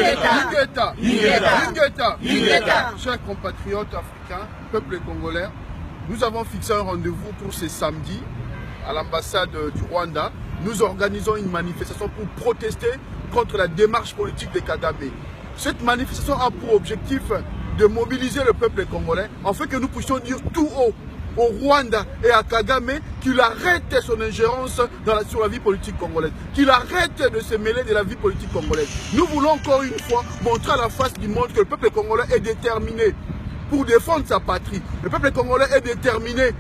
Ingeta. Chers compatriotes africains, peuple congolais, nous avons fixé un rendez-vous pour ce samedi à l'ambassade du Rwanda. Nous organisons une manifestation pour protester contre la démarche politique de Kagame. Cette manifestation a pour objectif de mobiliser le peuple congolais, afin que nous puissions dire tout haut au Rwanda et à Kagame qu'il arrête son ingérence sur la vie politique congolaise, qu'il arrête de se mêler de la vie politique congolaise. Nous voulons encore une fois montrer à la face du monde que le peuple congolais est déterminé pour défendre sa patrie. Le peuple congolais est déterminé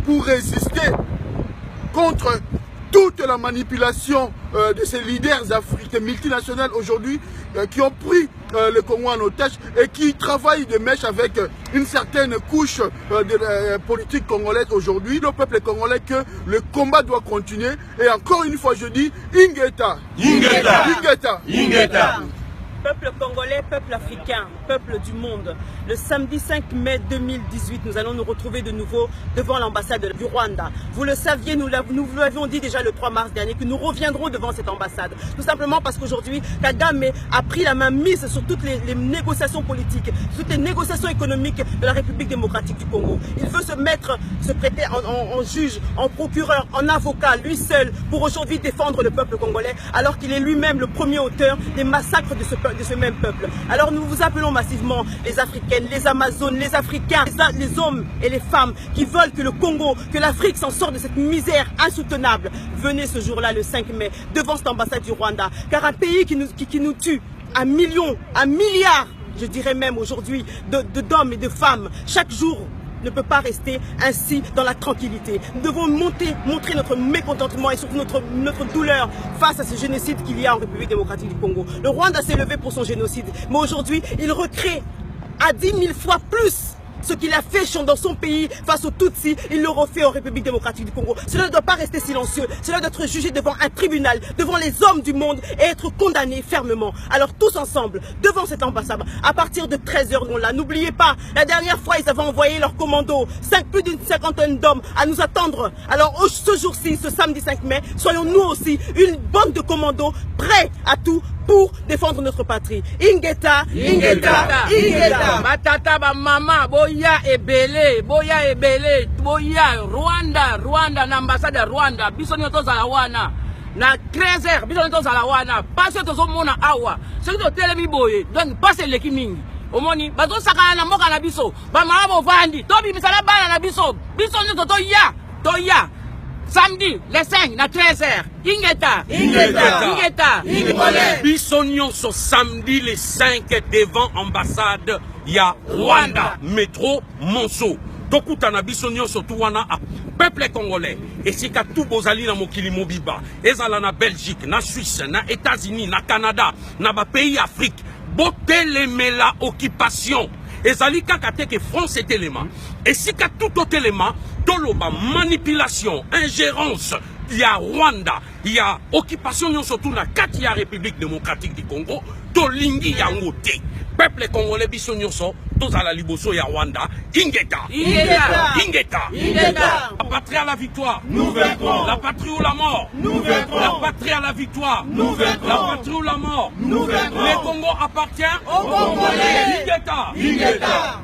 pour résister contre toute la manipulation de ces leaders africains multinationales aujourd'hui qui ont pris le Congo en otage et qui travaillent de mèche avec une certaine couche de politique congolaise aujourd'hui. Le peuple congolais que le combat doit continuer. Et encore une fois, je dis Ingeta. Ingeta. Ingeta. Ingeta. Peuple congolais, peuple africain, peuple du monde. Le samedi 5 mai 2018, nous allons nous retrouver de nouveau devant l'ambassade du Rwanda. vous le saviez, nous l'avions dit déjà le 3 mars dernier, que nous reviendrons devant cette ambassade. Tout simplement parce qu'aujourd'hui, Kagame a pris la main mise sur toutes les négociations politiques, toutes les négociations économiques de la République démocratique du Congo. Il veut se prêter en juge, en procureur, en avocat, lui seul, pour aujourd'hui défendre le peuple congolais, alors qu'il est lui-même le premier auteur des massacres de ce même peuple. Alors nous vous appelons massivement les Africaines, les Amazones, les Africains, les hommes et les femmes qui veulent que le Congo, que l'Afrique s'en sorte de cette misère insoutenable. Venez ce jour-là, le 5 mai, devant cette ambassade du Rwanda. Car un pays qui nous tue à millions, à milliards, je dirais même aujourd'hui, d'hommes et de femmes, chaque jour, ne peut pas rester ainsi dans la tranquillité. Nous devons montrer notre mécontentement et surtout notre douleur face à ce génocide qu'il y a en République démocratique du Congo. Le Rwanda s'est levé pour son génocide, mais aujourd'hui, il recrée à 10 000 fois plus ce qu'il a fait dans son pays face aux Tutsis, il le refait en République démocratique du Congo. Cela ne doit pas rester silencieux, cela doit être jugé devant un tribunal, devant les hommes du monde et être condamné fermement. Alors tous ensemble, devant cette ambassade, à partir de 13 h, là, n'oubliez pas, la dernière fois ils avaient envoyé leurs commandos, plus d'une cinquantaine d'hommes à nous attendre. Alors ce jour-ci, ce samedi 5 mai, soyons nous aussi une bande de commandos prêts à tout pour défendre notre patrie. Ingeta, Ingeta, Ingeta. Batata ba mama boya ebele, boya Rwanda na ambassade ya Rwanda. Biso nyoto za la wana. Na 13 h, biso nyoto za la wana. Passe to zo mona awa. Ce qui telemi boye. Donc passe leki mingi. Omoni bazo sakana na mboka na biso. Ba mama bo vandi. To bi misala bana na biso. Biso nyoto to ya. Samedi, le 5, na 13 h. Ingeta. Biso nyonso samedi le 5 devant ambassade ya Rwanda. Métro Monceau. Tokutana biso nyonso tuwana a peuple congolais. Et si ka tout bozali na mokili mobiba. Ezala na Belgique, na Suisse, na États-Unis, na Canada, na ba pays Afrique. Boteleme la occupation. Ezali kaka te que France est élément. Et si ka tout autre élément, toloba manipulation, ingérence, il y a Rwanda, il y a occupation surtout na kati ya République démocratique du Congo, tolingi yango te. Peuple congolais biso nyonso, tozala liboso ya Rwanda, Ingeta. La patrie à la victoire, nous vaincrons. La patrie ou la mort, nous vaincrons. La patrie à la victoire, nous vaincrons. La patrie ou la mort, nous vaincrons. Le Congo appartient aux Congolais. Ingeta.